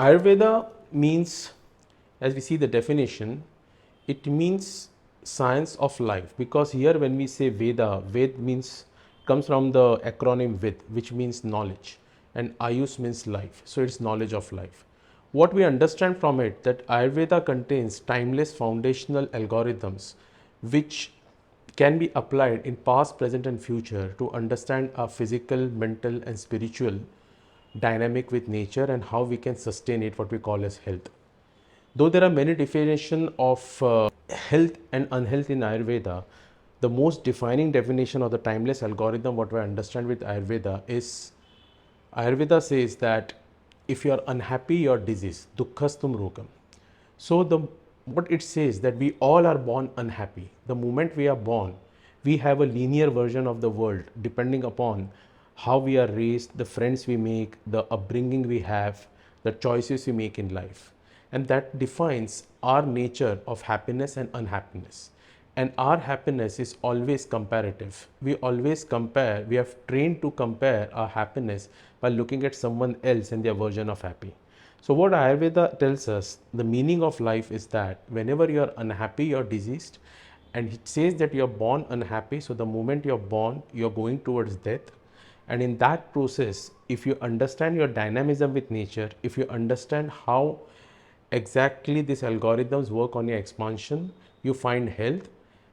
Ayurveda means, as we see the definition, it means science of life, because here when we say Veda, Ved means, comes from the acronym Vid, which means knowledge, and Ayus means life, so it's knowledge of life. What we understand from it, that Ayurveda contains timeless foundational algorithms which can be applied in past, present and future to understand our physical, mental and spiritual dynamic with nature and how we can sustain it, what we call as health. Though there are many definitions of health and unhealth in Ayurveda, the most defining definition of the timeless algorithm what we understand with Ayurveda is, Ayurveda says that if you are unhappy, you are diseased, dukkastum rogam. So what it says, that we all are born unhappy. The moment we are born, we have a linear version of the world depending upon how we are raised, the friends we make, the upbringing we have, the choices we make in life. And that defines our nature of happiness and unhappiness. And our happiness is always comparative. We always compare, we have trained to compare our happiness by looking at someone else and their version of happy. So what Ayurveda tells us, the meaning of life is that whenever you are unhappy, you are diseased. And it says that you are born unhappy. So the moment you are born, you are going towards death. And in that process, if you understand your dynamism with nature, if you understand how exactly these algorithms work on your expansion, you find health.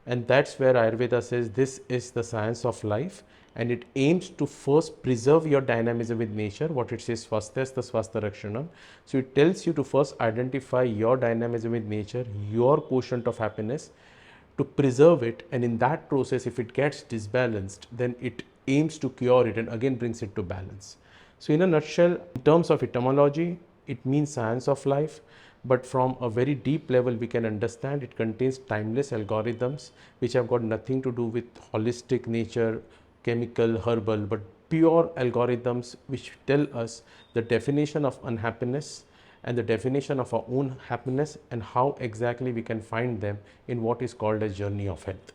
And that's where Ayurveda says this is the science of life, and it aims to first preserve your dynamism with nature, what it says swasthasya swastha rakshanam. So it tells you to first identify your dynamism with nature, your quotient of happiness, to preserve it, and in that process if it gets disbalanced, then it aims to cure it and again brings it to balance. So in a nutshell, in terms of etymology, it means science of life, but from a very deep level we can understand it contains timeless algorithms which have got nothing to do with holistic nature, chemical, herbal, but pure algorithms which tell us the definition of unhappiness and the definition of our own happiness and how exactly we can find them in what is called a journey of health.